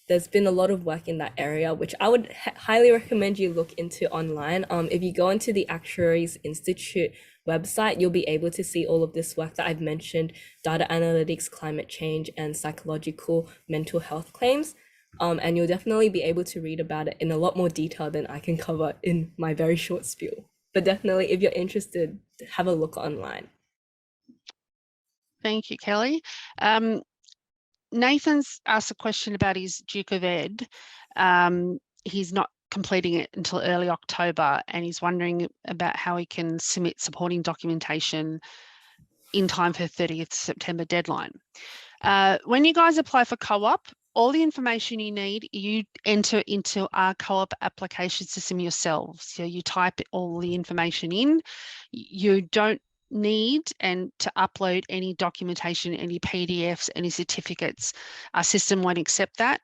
there's been a lot of work in that area, which I would highly recommend you look into online. If you go into the Actuaries Institute website, you'll be able to see all of this work that I've mentioned, data analytics, climate change, and psychological mental health claims. And you'll definitely be able to read about it in a lot more detail than I can cover in my very short spiel. But definitely, if you're interested, have a look online. Thank you, Kelly. Nathan's asked a question about his Duke of Ed. He's not completing it until early October, and he's wondering about how he can submit supporting documentation in time for 30th September deadline. When you guys apply for co-op, all the information you need, you enter into our co-op application system yourselves. So you type all the information in. You don't need and to upload any documentation, any PDFs, any certificates. Our system won't accept that.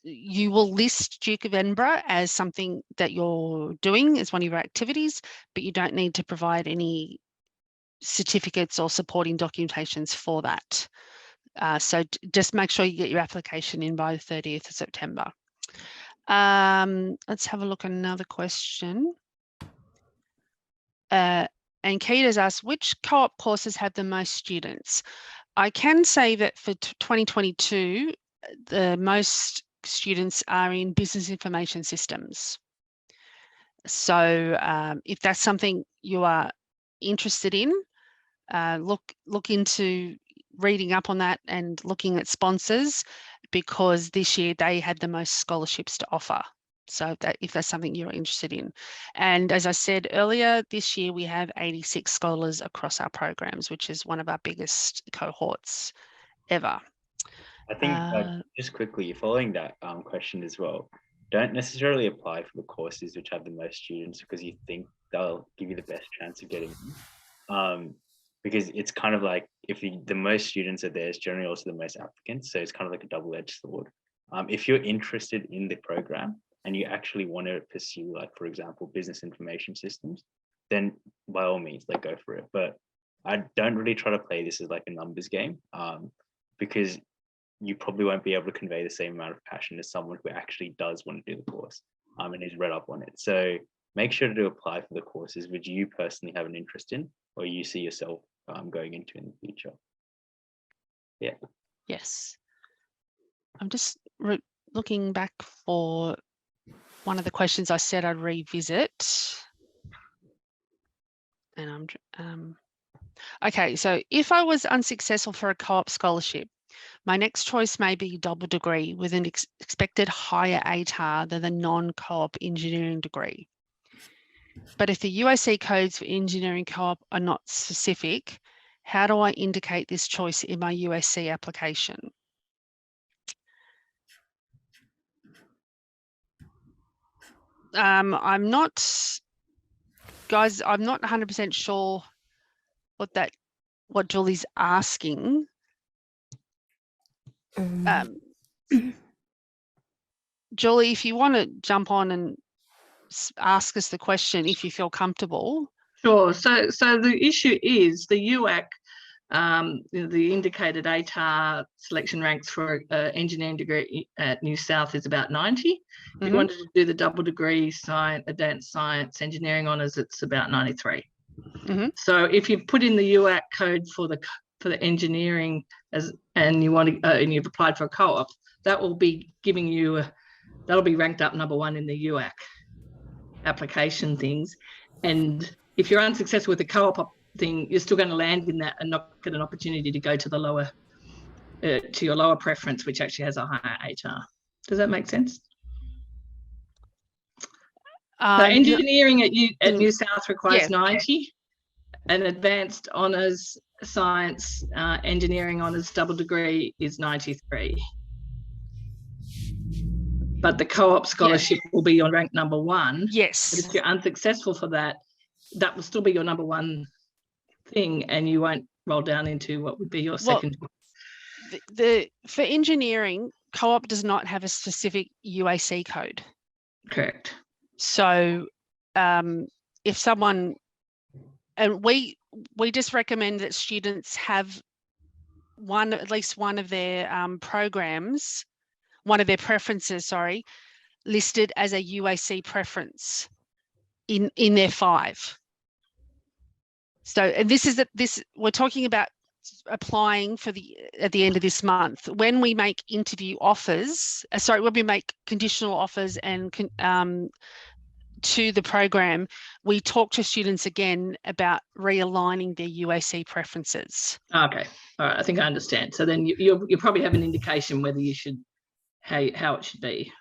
You will list Duke of Edinburgh as something that you're doing as one of your activities, but you don't need to provide any certificates or supporting documentations for that. So just make sure you get your application in by the 30th of September. Let's have a look at another question. And Keita's asked, which co-op courses have the most students? I can say that for 2022, the most students are in business information systems. So if that's something you are interested in, look into reading up on that and looking at sponsors, because this year they had the most scholarships to offer. So that if that's something you're interested in. And as I said earlier, this year we have 86 scholars across our programs, which is one of our biggest cohorts ever. I think just quickly following that question as well, don't necessarily apply for the courses which have the most students because you think they'll give you the best chance of getting in. Because it's kind of like if the most students are there, it's generally also the most applicants. So it's kind of like a double-edged sword. If you're interested in the program and you actually want to pursue, like, for example, business information systems, then by all means, like, go for it. But I don't really try to play this as like a numbers game because you probably won't be able to convey the same amount of passion as someone who actually does want to do the course and is read up on it. So make sure to apply for the courses which you personally have an interest in or you see yourself going into in the future. Yeah. Yes. I'm just looking back for one of the questions I said I'd revisit. And Okay, so if I was unsuccessful for a co-op scholarship, my next choice may be double degree with an expected higher ATAR than the non-co-op engineering degree. But if the UAC codes for engineering co-op are not specific, how do I indicate this choice in my UAC application? I'm not, guys, I'm not 100% sure what Julie's asking. Julie, if you want to jump on and ask us the question, if you feel comfortable. Sure. So the issue is the UAC, the indicated ATAR selection ranks for engineering degree at New South is about 90. If you wanted to do the double degree science, advanced science, engineering honours, it's about 93. So if you put in the UAC code for the engineering and you want to, and you've applied for a co-op, that will be giving you that'll be ranked up number 1 in the UAC application things. And if you're unsuccessful with the co-op thing, you're still going to land in that and not get an opportunity to go to the lower, to your lower preference, which actually has a higher ATAR. Does that make sense? So engineering at New South requires 90, and advanced honours science engineering honours double degree is 93. But the co-op scholarship will be on rank number 1. Yes. But if you're unsuccessful for that, that will still be your number 1 thing, and you won't roll down into what would be your second. For engineering, co-op does not have a specific UAC code. Correct. So if someone, and we just recommend that students have at least one of their programs, one of their preferences, sorry, listed as a UAC preference in their 5. So, and we're talking about applying for at the end of this month. When we make interview offers, when we make conditional offers and to the program, we talk to students again about realigning their UAC preferences. Okay, all right, I think I understand. So then you probably have an indication whether you should, how it should be.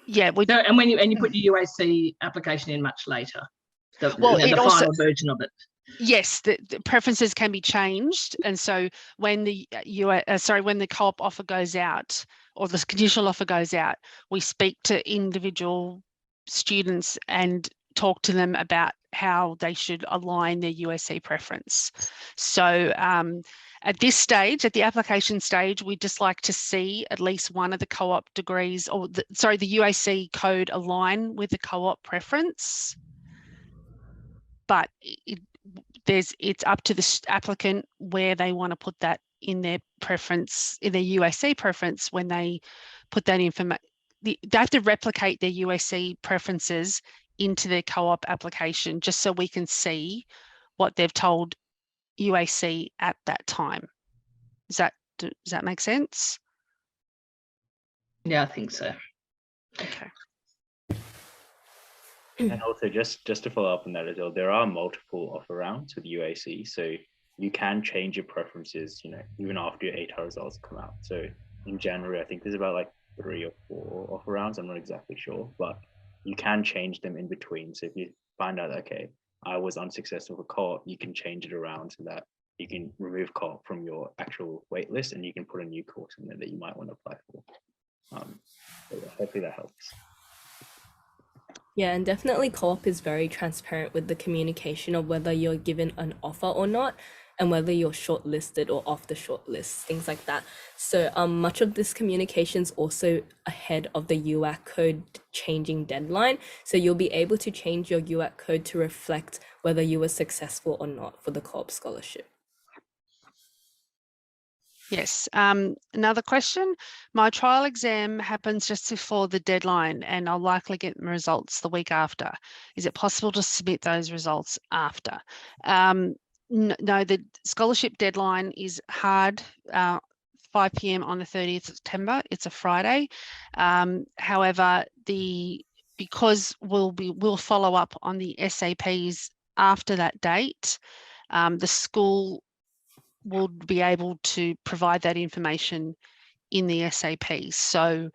Yeah, and when you put your UAC application in much later, the final version of it. Yes, the preferences can be changed, and so when the when the co-op offer goes out or the conditional offer goes out, we speak to individual students and talk to them about how they should align their USC preference. So at this stage, at the application stage, we'd just like to see at least one of the co-op degrees, or the UAC code align with the co-op preference. But it's up to the applicant where they want to put that in their preference, in their UAC preference, when they put that information. They have to replicate their UAC preferences into their co-op application just so we can see what they've told UAC at that time. Does that make sense? Yeah, I think so. Okay. And also just to follow up on that as well, there are multiple offer rounds with UAC, so you can change your preferences, even after your ATAR results come out. So in January, I think there's about like 3 or 4 offer rounds. I'm not exactly sure, but you can change them in between. So if you find out, okay, I was unsuccessful for co-op, you can change it around so that you can remove co-op from your actual wait list and you can put a new course in there that you might want to apply for. So hopefully that helps. Yeah, and definitely co-op is very transparent with the communication of whether you're given an offer or not, and whether you're shortlisted or off the shortlist, things like that. So much of this communication is also ahead of the UAC code changing deadline. So you'll be able to change your UAC code to reflect whether you were successful or not for the co-op scholarship. Yes. Another question. My trial exam happens just before the deadline and I'll likely get my results the week after. Is it possible to submit those results after? No, the scholarship deadline is hard, 5 p.m. on the 30th of September. It's a Friday. However, because we'll follow up on the SAPs after that date, the school will be able to provide that information in the SAP. So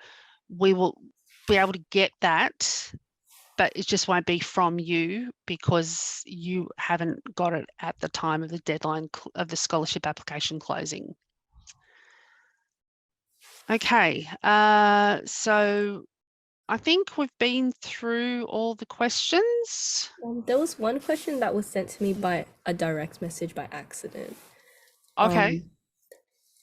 we will be able to get that, but it just won't be from you because you haven't got it at the time of the deadline of the scholarship application closing. Okay, so I think we've been through all the questions. There was one question that was sent to me by a direct message by accident. Okay.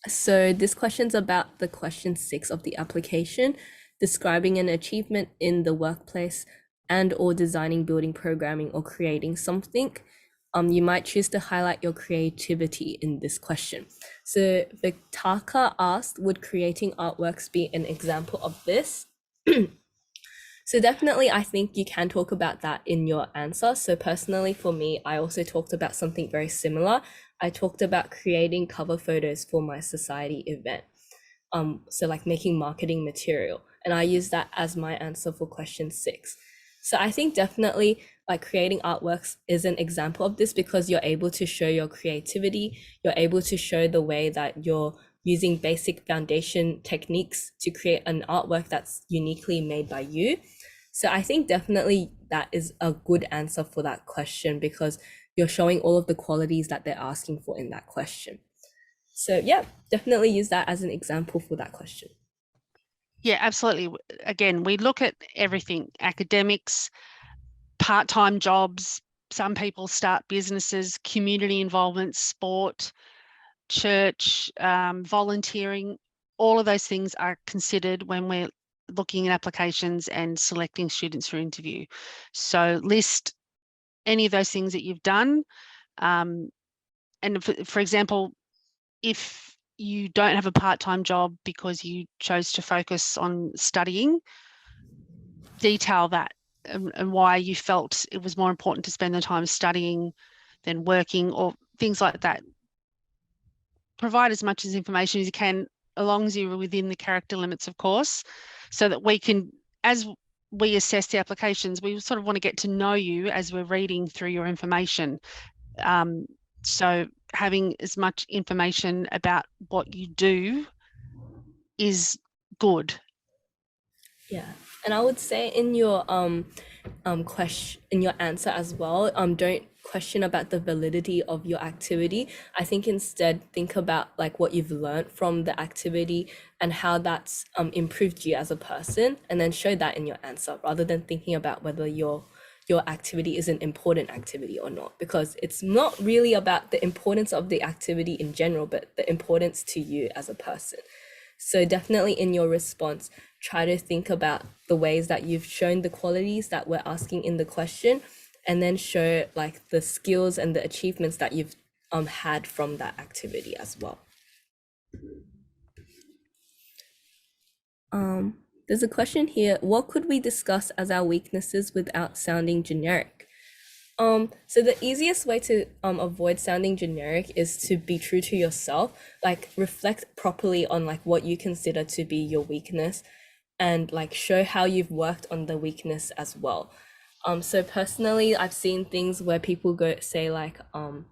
So this question's about the question 6 of the application, describing an achievement in the workplace and or designing, building, programming, or creating something. You might choose to highlight your creativity in this question. So Viktaka asked, would creating artworks be an example of this? So definitely, I think you can talk about that in your answer. So personally, for me, I also talked about something very similar. I talked about creating cover photos for my society event. So like making marketing material. And I use that as my answer for question 6. So I think definitely like creating artworks is an example of this because you're able to show your creativity. You're able to show the way that you're using basic foundation techniques to create an artwork that's uniquely made by you. So I think definitely that is a good answer for that question because you're showing all of the qualities that they're asking for in that question. So yeah, definitely use that as an example for that question. Yeah, absolutely. Again, we look at everything, academics, part-time jobs, some people start businesses, community involvement, sport, church, volunteering, all of those things are considered when we're looking at applications and selecting students for interview. So list any of those things that you've done. And for example, if you don't have a part-time job because you chose to focus on studying, detail that and why you felt it was more important to spend the time studying than working or things like that. Provide as much as information as you can, as long as you're within the character limits, of course, so that we can, as we assess the applications, we sort of want to get to know you as we're reading through your information. So having as much information about what you do is good. Yeah, and I would say in your question, in your answer as well, don't question about the validity of your activity. I think instead think about like what you've learned from the activity and how that's improved you as a person, and then show that in your answer rather than thinking about whether your activity is an important activity or not, because it's not really about the importance of the activity in general, but the importance to you as a person. So definitely in your response, try to think about the ways that you've shown the qualities that we're asking in the question, and then show like the skills and the achievements that you've had from that activity as well. There's a question here, what could we discuss as our weaknesses without sounding generic? So the easiest way to avoid sounding generic is to be true to yourself, like reflect properly on like what you consider to be your weakness, and like show how you've worked on the weakness as well. So personally, I've seen things where people say like, oh,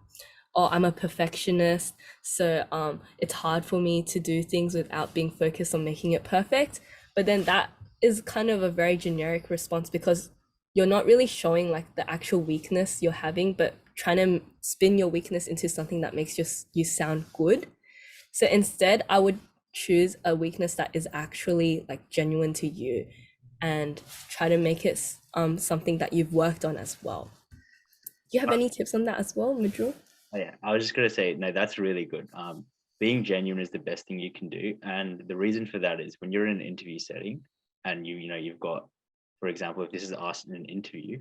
I'm a perfectionist, so it's hard for me to do things without being focused on making it perfect. But then that is kind of a very generic response because you're not really showing like the actual weakness you're having, but trying to spin your weakness into something that makes you sound good. So instead, I would choose a weakness that is actually like genuine to you, and try to make it something that you've worked on as well. Do you have any tips on that as well, Midrul? Oh, yeah, I was just going to say, no, that's really good. Being genuine is the best thing you can do. And the reason for that is when you're in an interview setting and you've got, for example, if this is asked in an interview,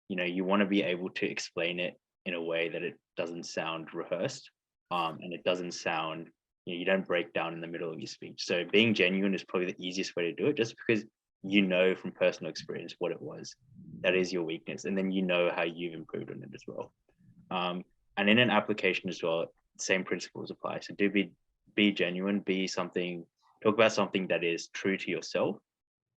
you want to be able to explain it in a way that it doesn't sound rehearsed, and it doesn't sound, you don't break down in the middle of your speech. So being genuine is probably the easiest way to do it, just because you know from personal experience what it was that is your weakness, and then you know how you've improved on it as well. And in an application as well, same principles apply. So do be genuine, talk about something that is true to yourself.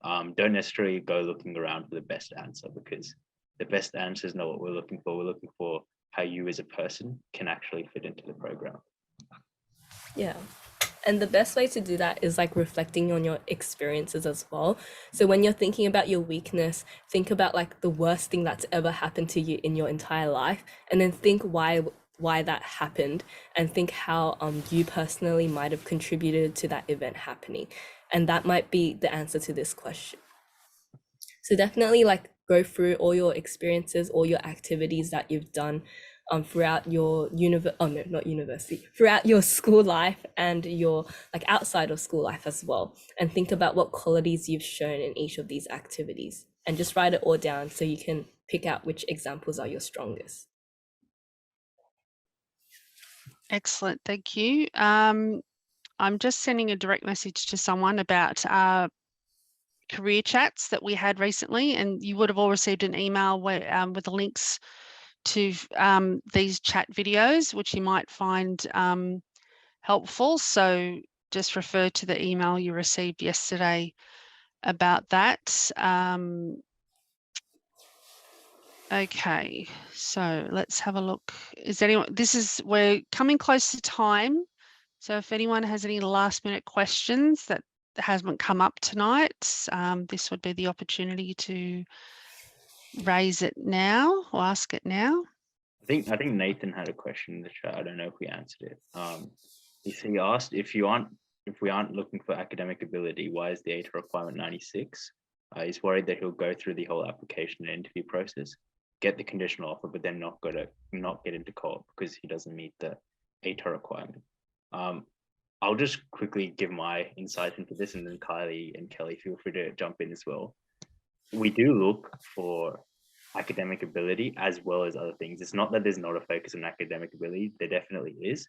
Don't necessarily go looking around for the best answer, because the best answer is not what we're looking for. We're looking for how you as a person can actually fit into the program. Yeah. And the best way to do that is like reflecting on your experiences as well. So when you're thinking about your weakness, think about like the worst thing that's ever happened to you in your entire life, and then think why that happened, and think how you personally might have contributed to that event happening. And that might be the answer to this question. So definitely like go through all your experiences, all your activities that you've done throughout your throughout your school life and your like outside of school life as well. And think about what qualities you've shown in each of these activities, and just write it all down so you can pick out which examples are your strongest. Excellent, thank you. I'm just sending a direct message to someone about career chats that we had recently, and you would have all received an email where, with the links to these chat videos, which you might find helpful. So just refer to the email you received yesterday about that. Okay, so let's have a look. Is anyone, we're coming close to time. So if anyone has any last minute questions that hasn't come up tonight, this would be the opportunity to raise it now or ask it now. I think Nathan had a question in the chat. I don't know if we answered it. He asked if we aren't looking for academic ability, why is the ATAR requirement 96? He's worried that he'll go through the whole application and interview process, get the conditional offer, but then not get into co-op because he doesn't meet the ATAR requirement. I'll just quickly give my insight into this, and then Kylie and Kelly, feel free to jump in as well. We do look for academic ability as well as other things. It's not that there's not a focus on academic ability, there definitely is,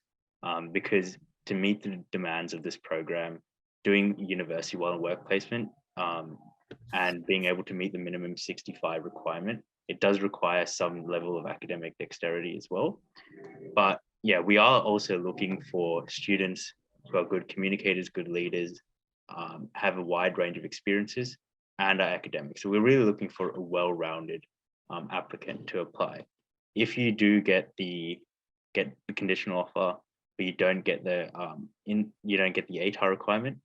because to meet the demands of this program, doing university while in work placement and being able to meet the minimum 65 requirement, it does require some level of academic dexterity as well. But yeah, we are also looking for students who are good communicators, good leaders, have a wide range of experiences, and are academic. So we're really looking for a well-rounded applicant to apply. If you do get the conditional offer, but you don't get the ATAR requirement,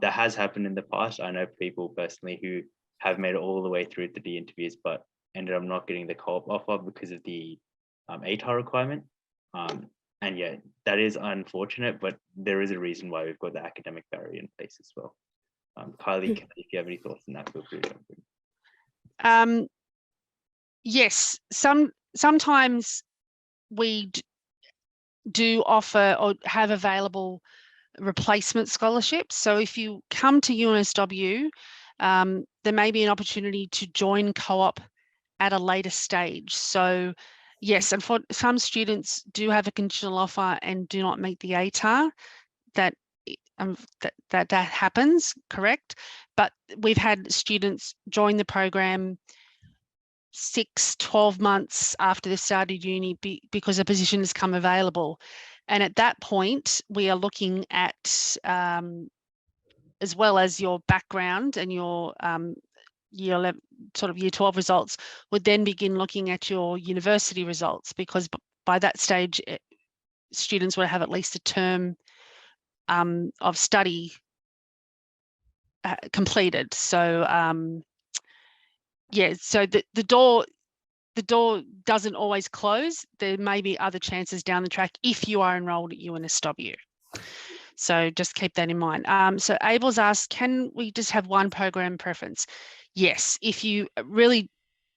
that has happened in the past. I know people personally who have made it all the way through to the interviews, but ended up not getting the co-op offer because of the ATAR requirement. And yeah, that is unfortunate, but there is a reason why we've got the academic barrier in place as well. Kylie, Kelly, if you have any thoughts on that, feel free to jump in. Yes, sometimes we do offer or have available replacement scholarships. So if you come to UNSW, there may be an opportunity to join co-op at a later stage. So yes, and for some students do have a conditional offer and do not meet the ATAR, that happens, correct? But we've had students join the program 6-12 months after they started uni because a position has come available. And at that point, we are looking at, as well as your background and your year 11, sort of year 12 results, would then begin looking at your university results, because by that stage, students would have at least a term of study completed. So yeah, so the door doesn't always close. There may be other chances down the track if you are enrolled at UNSW. So just keep that in mind. So Abel's asked, can we just have one program preference? Yes, if you really,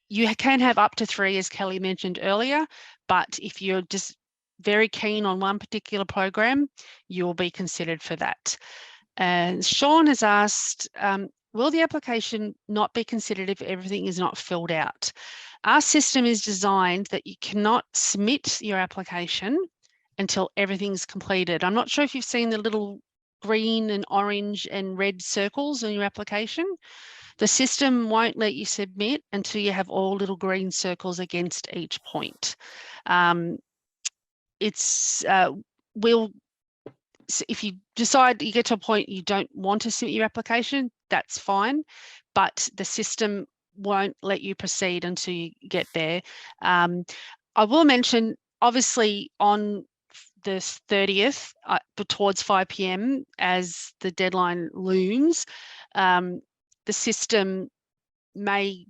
you can have up to 3, as Kelly mentioned earlier, but if you're just very keen on one particular program, you'll be considered for that. And Sean has asked, will the application not be considered if everything is not filled out? Our system is designed that you cannot submit your application until everything's completed. I'm not sure if you've seen the little green and orange and red circles on your application. The system won't let you submit until you have all little green circles against each point. If you decide you get to a point you don't want to submit your application, that's fine, but the system won't let you proceed until you get there. I will mention, obviously, on the 30th, towards 5 p.m, as the deadline looms, the system may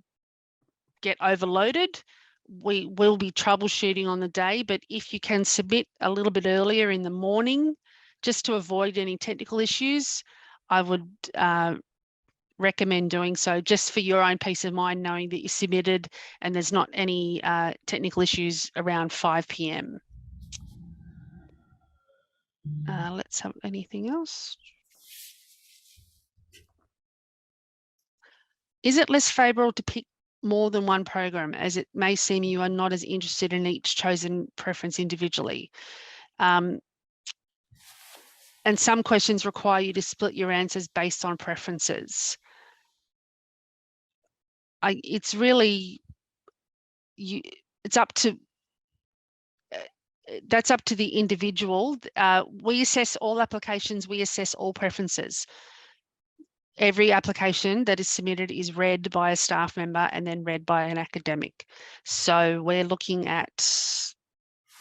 get overloaded. We will be troubleshooting on the day, but if you can submit a little bit earlier in the morning, just to avoid any technical issues, I would recommend doing so, just for your own peace of mind, knowing that you submitted and there's not any technical issues around 5 p.m. Let's have anything else. Is it less favourable to pick more than one program, as it may seem you are not as interested in each chosen preference individually? And some questions require you to split your answers based on preferences. It's really, it's up to, that's up to the individual. We assess all applications, we assess all preferences. Every application that is submitted is read by a staff member and then read by an academic. So we're looking at,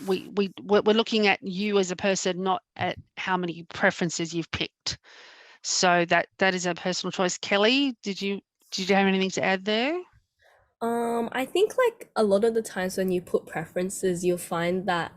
we're looking at you as a person, not at how many preferences you've picked. So that is a personal choice. Kelly, did you have anything to add there? I think like a lot of the times when you put preferences, you'll find that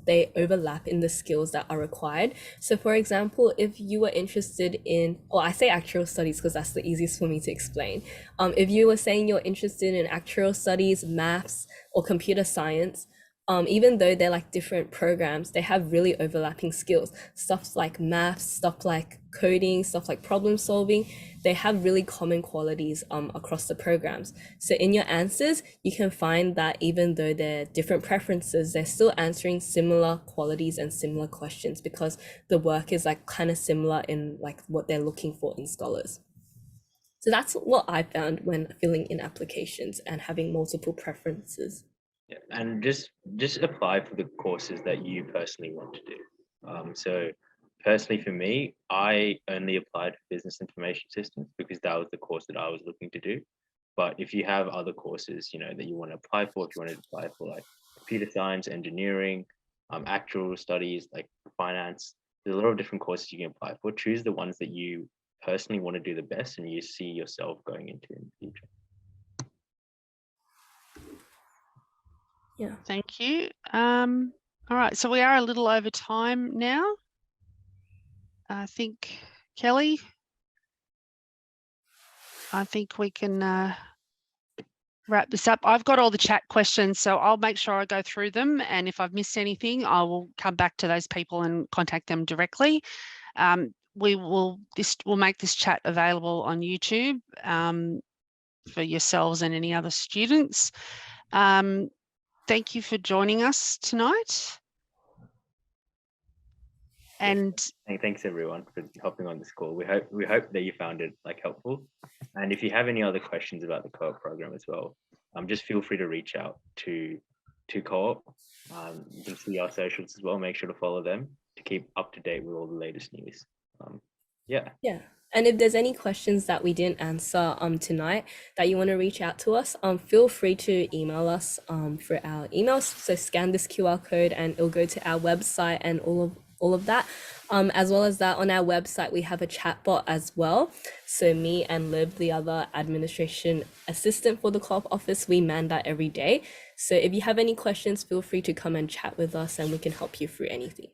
they overlap in the skills that are required. So for example, if you were interested in, or I say actuarial studies because that's the easiest for me to explain. If you were saying you're interested in actuarial studies, maths, or computer science, even though they're like different programs, they have really overlapping skills. Stuff like maths, stuff like coding, stuff like problem solving, they have really common qualities across the programs. So in your answers, you can find that even though they're different preferences, they're still answering similar qualities and similar questions because the work is like kind of similar in like what they're looking for in scholars. So that's what I found when filling in applications and having multiple preferences. Yeah, and just apply for the courses that you personally want to do. So personally for me, I only applied for business information systems because that was the course that I was looking to do. But if you have other courses, you know, that you want to apply for, if you want to apply for like computer science, engineering, actual studies, like finance, there's a lot of different courses you can apply for. Choose the ones that you personally want to do the best and you see yourself going into in the future. Yeah. Thank you. All right, so we are a little over time now. I think, Kelly, I think we can wrap this up. I've got all the chat questions, so I'll make sure I go through them. And if I've missed anything, I will come back to those people and contact them directly. We'll make this chat available on YouTube for yourselves and any other students. Thank you for joining us tonight. And thanks everyone for hopping on this call. We hope that you found it like helpful. And if you have any other questions about the co-op program as well, just feel free to reach out to co-op. You can see our socials as well. Make sure to follow them to keep up to date with all the latest news. Yeah. And if there's any questions that we didn't answer tonight that you want to reach out to us, feel free to email us for our emails. So scan this QR code and it'll go to our website and all of that. As well as that, on our website we have a chat bot as well. So me and Lib, the other administration assistant for the co-op office, we man that every day. So if you have any questions, feel free to come and chat with us and we can help you through anything.